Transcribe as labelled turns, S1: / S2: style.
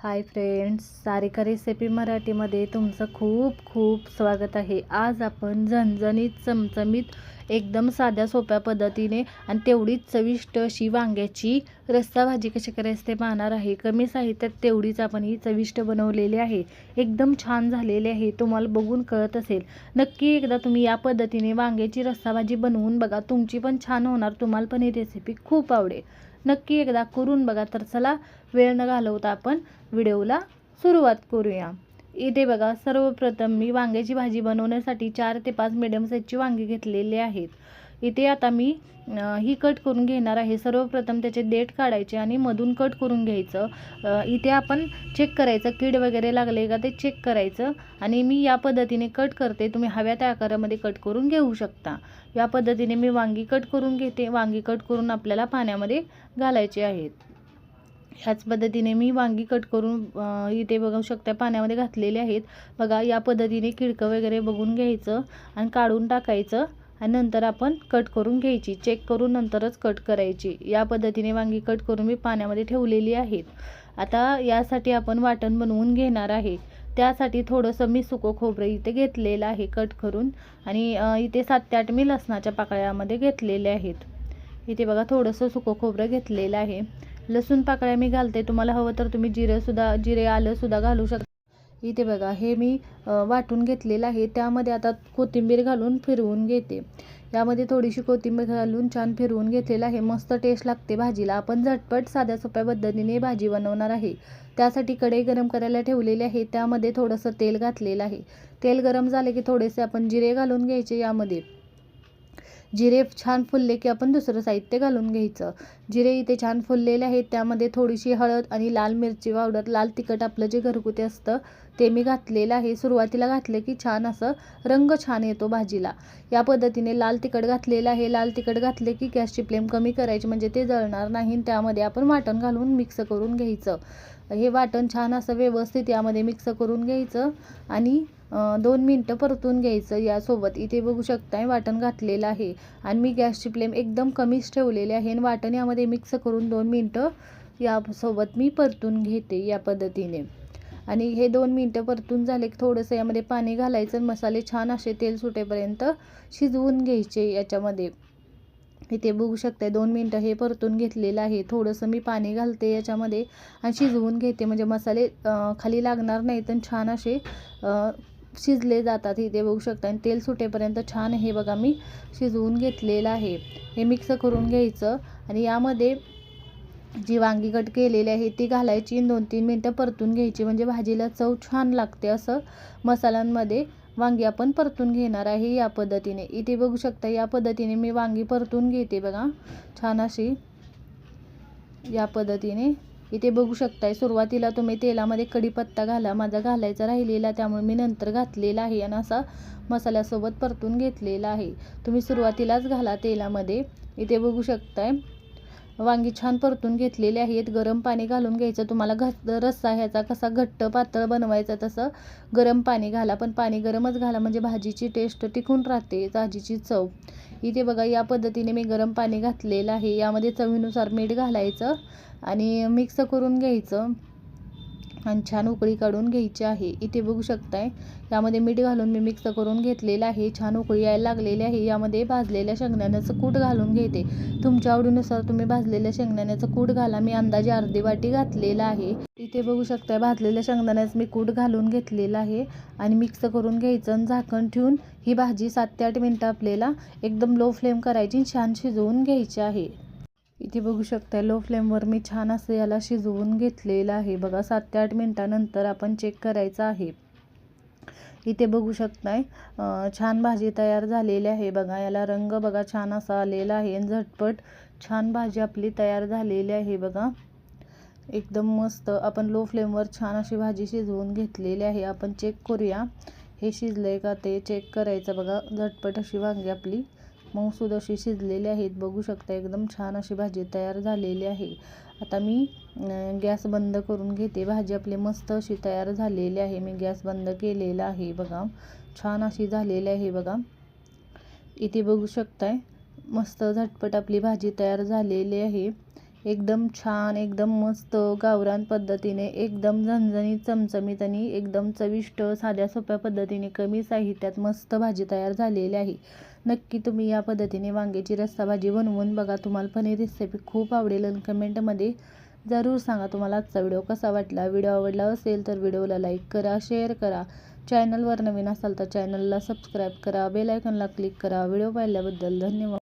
S1: Hi friends, Sarika recipe मराठीमध्ये तुमचं खूप खूप स्वागत आहे। आज आपण झणझणीत चमचमीत एकदम साध्या सोप्या पद्धतीने आणि तेवढीच चविष्ट अशी वांग्याची रस्सा भाजी कशी करायची ते पाहणार आहे। कमी साहित्यात तेवढीच आपण ही चविष्ट बनवलेली आहे। एकदम छान झालेली आहे, तुम्हाला बघून कळत असेल। नक्की एकदा तुम्ही या पद्धतीने वांग्याची रस्सा भाजी बनवून बघा, तुमची पण छान होणार, तुम्हाला पण ही रेसिपी खूप आवडेल। नक्की एकदा करून बघा। तर चला वेळ न घालवता आपण व्हिडिओला सुरुवात करूया। इथे बघा, सर्वप्रथम मी वांग्याची भाजी बनवण्यासाठी 4 ते 5 मीडियम साईजची वांगी घेतलेली आहेत। इथे आता मी ही कट करून घेणार आहे। सर्वप्रथम त्याचे देठ काढायचे आणि मधून कट करून घ्यायचं। इथे आपण चेक करायचं कीड वगैरे लागले का ते चेक करायचं आणि मी या पद्धतीने कट करते। तुम्ही हव्या त्या आकारामध्ये कट करून घेऊ शकता। या पद्धतीने मी वांगी कट करून घेते। वांगी कट करून आपल्याला पाण्यामध्ये घालायचे आहेत। ह्याच पद्धतीने मी वांगी कट करून इथे बघू शकता पाण्यामध्ये घातलेले आहेत। बघा, या पद्धतीने किडकं वगैरे बघून घ्यायचं आणि काढून टाकायचं आणि नंतर आपण कट करून घ्यायची। चेक करून नंतरच कट करायची। या पद्धतीने वांगी कट करून मी पाण्यामध्ये ठेवलेली आहेत। आता यासाठी आपण वाटण बनवून घेणार आहे। त्यासाठी थोडंसं मी सुकं खोबरं इथे घेतलेलं आहे कट करून आणि इथे 7 ते 8 मी लसणाच्या पाकळ्यामध्ये घेतलेले आहेत। इथे बघा, थोडंसं सुकं खोबरं घेतलेलं आहे। लसूण पाकळ्या मी घालते, तुम्हाला हवं तर तुम्ही जिरे आलं सुद्धा घालू शकता। इथे बघा, हे मी वाटून घेतलेलं आहे। त्यामध्ये आता कोथिंबीर घालून फिरवून घेते। यामध्ये थोडीशी कोथिंबीर घालून छान फिरवून घेतलेलं आहे। मस्त टेस्ट लागते भाजीला। आपण झटपट साध्या सोप्या पद्धतीने भाजी बनवणार आहे। त्यासाठी कढई गरम करायला ठेवलेली आहे। त्यामध्ये थोडंसं तेल घातलेलं आहे। तेल गरम झाले की थोडेसे आपण जिरे घालून घ्यायचे। यामध्ये जिरे छान फुलले की आपण दुसरं साहित्य घालून घ्यायचं। जिरे इथे छान फुललेले आहेत। त्यामध्ये थोडीशी हळद आणि लाल मिरची पावडर, लाल तिखट आपलं जे घरगुती असतं ते मी घातलेलं आहे। सुरुवातीला घातले की छान असं रंग छान येतो भाजीला। या पद्धतीने लाल तिखट घातलेलं आहे। लाल तिखट घातले की गॅसची फ्लेम कमी करायची, म्हणजे ते जळणार नाही। त्यामध्ये आपण वाटण घालून मिक्स करून घ्यायचं। हे वाटण छान असं व्यवस्थित यामध्ये मिक्स करून घ्यायचं आणि 2 मिनटं परतून घ्यायचं यासोबत। इथे बघू शकताय वाटण घातलेलं आहे आणि मी गॅसची फ्लेम एकदम कमीच ठेवलेली आहे आणि वाटण यामध्ये मिक्स करून 2 मिनटं यासोबत मी परतून घेते या पद्धतीने। आणि हे 2 मिनटं परतून झाले की थोडंसं यामध्ये पाणी घालायचं। मसाले छान असे तेल सुटेपर्यंत शिजवून घ्यायचे याच्यामध्ये। इथे बघू शकता 2 मिनटं हे परतून घेतलेलं आहे। थोडंसं मी पाणी घालते याच्यामध्ये आणि शिजवून घेते, म्हणजे मसाले खाली लागणार नाहीत आणि छान असे शिजले जातात। इथे बघू शकता आणि तेल सुटेपर्यंत छान हे बघा मी शिजवून घेतलेलं आहे। हे मिक्स करून घ्यायचं आणि यामध्ये जी वांगी कट केलेली आहे ती घालायची। 2-3 मिनटं परतून घ्यायची, म्हणजे भाजीला चव छान लागते। असं मसाल्यांमध्ये वांगी आपण परतून घेणार आहे या पद्धतीने। इथे बघू शकता या पद्धतीने मी वांगी परतून घेते बघा, छान अशी या पद्धतीने। इथे बघू शकताय सुरुवातीला तुम्ही तेलामध्ये कढीपत्ता घाला, माझा घालायचा राहिलेला त्यामुळे मी नंतर घातलेला आहे आणि असा मसाल्यासोबत परतून घेतलेला आहे। तुम्ही सुरुवातीलाच घाला तेलामध्ये। इथे बघू शकताय वांगी छान परतून घेतलेले आहेत। गरम पाणी घालून घ्यायचं। तुम्हाला रस्सा ह्याचा कसा घट्ट पातळ बनवायचा तसं गरम पाणी घाला, पण पाणी गरमच घाला, म्हणजे भाजीची टेस्ट टिकून राहते, भाजीची चव। इथे बघा या पद्धतीने मी गरम पाणी घातलेलं आहे। यामध्ये चवीनुसार मीठ घालायचं आणि मिक्स करून घ्यायचं आणि छान उकळी काढून घ्यायची आहे। इथे बघू शकताय यामध्ये मीठ घालून मी मिक्स करून घेतलेलं आहे। छान उकळी यायला लागलेली आहे। यामध्ये भाजलेल्या शेंगदाण्याचं कूट घालून घेते। तुमच्या आवडीनुसार तुम्ही भाजलेल्या शेंगदाण्याचं कूट घाला। मी अंदाजे अर्धी वाटी घातलेला आहे। इथे बघू शकताय भाजलेल्या शेंगदाण्याचं मी कूट घालून घेतलेलं आहे आणि मिक्स करून घ्यायचं आणि झाकण ठेवून ही भाजी 7 ते 8 मिनटं आपल्याला एकदम लो फ्लेम करायची, छान शिजवून घ्यायची आहे। इथे बघू शकता लो फ्लेमवर मी छान असं याला शिजवून घेतलेलं आहे बघा। 7 ते 8 मिनटानंतर आपण चेक करायचं आहे। इथे बघू शकताय छान भाजी तयार झालेली आहे बघा। याला रंग बघा छान असा आलेला आहे आणि झटपट छान भाजी आपली तयार झालेली आहे बघा, एकदम मस्त। आपण लो फ्लेमवर छान अशी भाजी शिजवून घेतलेली आहे। आपण चेक करूया हे शिजलंय का ते चेक करायचं बघा। झटपट अशी वांगी आपली मऊसूद अशी शिजलेली आहेत, बघू शकता एकदम छान अशी भाजी तयार झालेली आहे। आता मी गॅस बंद करून घेते। भाजी आपली मस्त अशी तयार झालेली आहे। मी गॅस बंद केलेला आहे बघा, छान अशी झालेली आहे बघा। इथे बघू शकताय मस्त झटपट आपली भाजी तयार झालेली आहे। एकदम छान, एकदम मस्त गावरान पद्धतीने, एकदम झणझणीत, चमचमीत आणि एकदम चविष्ट साध्या सोप्या पद्धतीने कमी साहित्यात मस्त भाजी तयार झालेली आहे. नक्की तुम्ही या पद्धतीने वांग्याची रस्सा भाजी बनवून बघा. तुम्हाला पण ही रेसिपी खूप आवडेल आणि कमेंटमध्ये जरूर सांगा तुम्हाला आजचा व्हिडिओ कसा वाटला. व्हिडिओ आवडला असेल तर व्हिडिओला लाईक करा, शेअर करा. चॅनलवर नवीन असाल तर चॅनलला सबस्क्राईब करा, बेल आयकॉनला क्लिक करा. व्हिडिओ पाहिल्याबद्दल धन्यवाद.